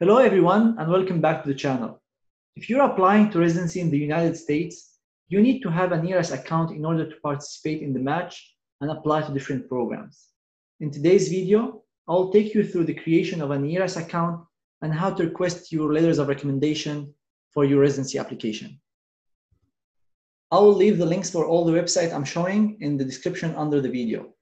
Hello everyone and welcome back to the channel. If you're applying to residency in the United States, you need to have an ERAS account in order to participate in the match and apply to different programs. In today's video, I'll take you through the creation of an ERAS account and how to request your letters of recommendation for your residency application. I will leave the links for all the websites I'm showing in the description under the video.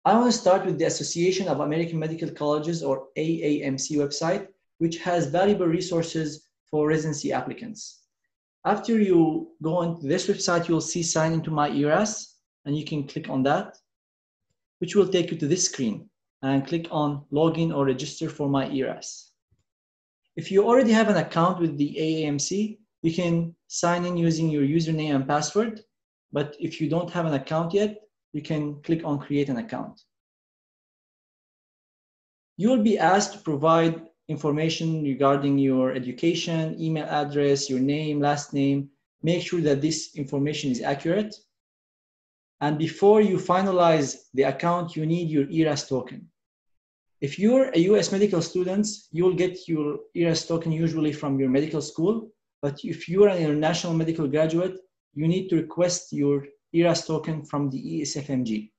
I want to start with the Association of American Medical Colleges, or AAMC website, which has valuable resources for residency applicants. After you go onto this website, you'll see sign into MyERAS, and you can click on that, which will take you to this screen, and click on login or register for MyERAS. If you already have an account with the AAMC, you can sign in using your username and password, but if you don't have an account yet, you can click on create an account. You will be asked to provide information regarding your education, email address, your name, last name. Make sure that this information is accurate. And before you finalize the account, you need your ERAS token. If you're a US medical student, you'll get your ERAS token usually from your medical school. But if you're an international medical graduate, you need to request your ERAS token from the ECFMG.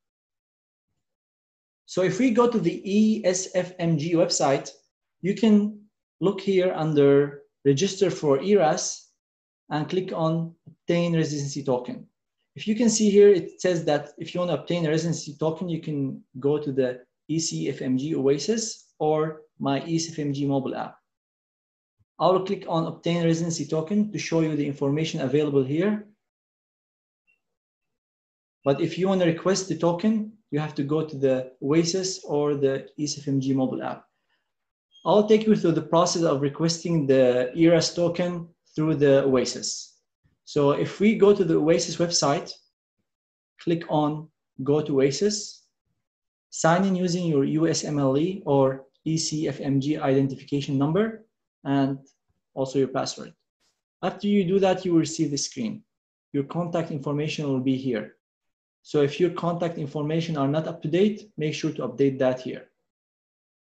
So if we go to the ECFMG website, you can look here under register for ERAS and click on obtain residency token. If you can see here, it says that if you want to obtain a residency token, you can go to the ECFMG OASIS or my ECFMG mobile app. I will click on obtain residency token to show you the information available here. But if you want to request the token, you have to go to the OASIS or the ECFMG mobile app. I'll take you through the process of requesting the ERAS token through the OASIS. So if we go to the OASIS website, click on go to OASIS, sign in using your USMLE or ECFMG identification number, and also your password. After you do that, you will receive the screen. Your contact information will be here. So if your contact information are not up to date, make sure to update that here.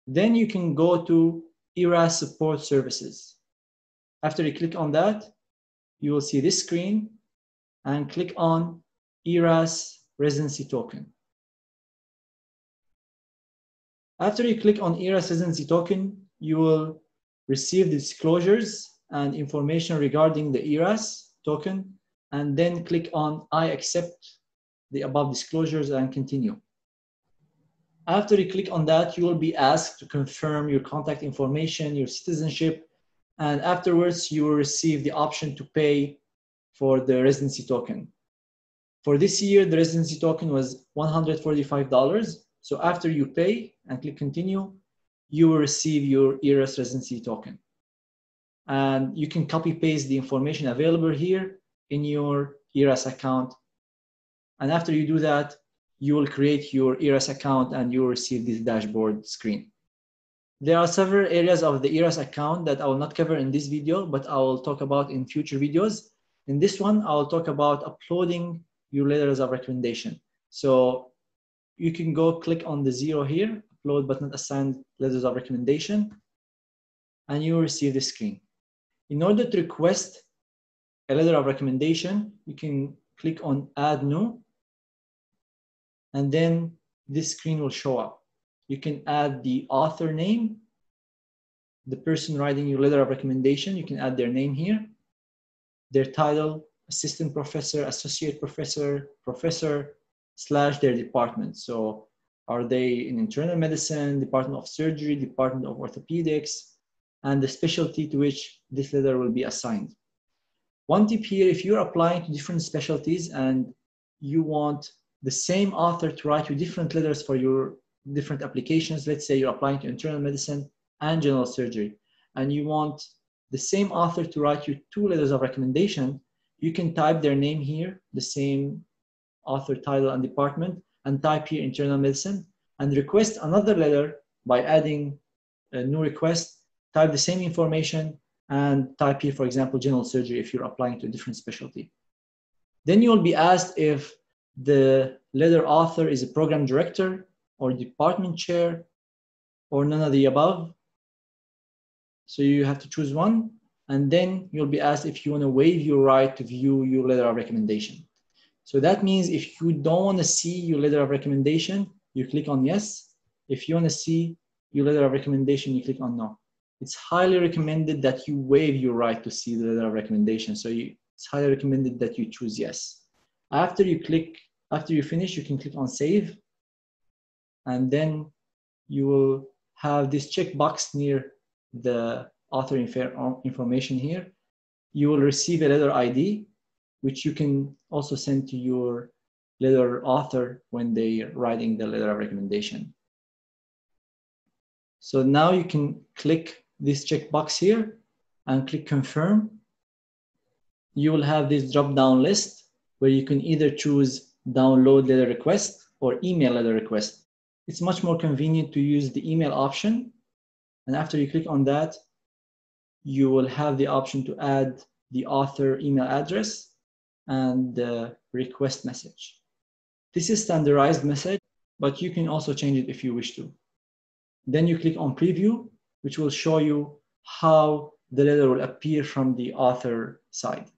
Then you can go to ERAS support services. After you click on that, you will see this screen and click on ERAS residency token. After you click on ERAS residency token, you will receive the disclosures and information regarding the ERAS token, and then click on I accept the above disclosures and continue. After you click on that, you will be asked to confirm your contact information, your citizenship, and afterwards you will receive the option to pay for the residency token. For this year, the residency token was $145. So after you pay and click continue, you will receive your ERAS residency token. And you can copy paste the information available here in your ERAS account. And after you do that, you will create your ERAS account and you will receive this dashboard screen. There are several areas of the ERAS account that I will not cover in this video, but I will talk about in future videos. In this one, I will talk about uploading your letters of recommendation. So you can go click on the 0 here, upload but not assigned letters of recommendation, and you will receive this screen. In order to request a letter of recommendation, you can click on add new, and then this screen will show up. You can add the author name, the person writing your letter of recommendation, you can add their name here, their title, assistant professor, associate professor, professor, / their department. So are they in internal medicine, department of surgery, department of orthopedics, and the specialty to which this letter will be assigned. One tip here, if you're applying to different specialties and you want the same author to write you different letters for your different applications, let's say you're applying to internal medicine and general surgery, and you want the same author to write you 2 letters of recommendation, you can type their name here, the same author, title, and department, and type here internal medicine, and request another letter by adding a new request, type the same information, and type here, for example, general surgery if you're applying to a different specialty. Then you'll be asked if the letter author is a program director or department chair or none of the above. So you have to choose one, and then you'll be asked if you want to waive your right to view your letter of recommendation. So that means if you don't want to see your letter of recommendation, you click on yes. If you want to see your letter of recommendation, you click on no. It's highly recommended that you waive your right to see the letter of recommendation. So it's highly recommended that you choose yes. After you finish, you can click on save. And then you will have this checkbox near the author information here. You will receive a letter ID, which you can also send to your letter author when they're writing the letter of recommendation. So now you can click this checkbox here and click confirm. You will have this drop-down list where you can either choose download letter request or email letter request. It's much more convenient to use the email option. And after you click on that, you will have the option to add the author email address and the request message. This is standardized message, but you can also change it if you wish to. Then you click on preview, which will show you how the letter will appear from the author side.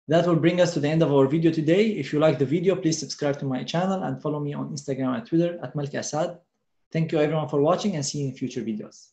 That will bring us to the end of our video today. If you like the video, please subscribe to my channel and follow me on Instagram and Twitter @MalkiAsad. Thank you everyone for watching, and see you in future videos.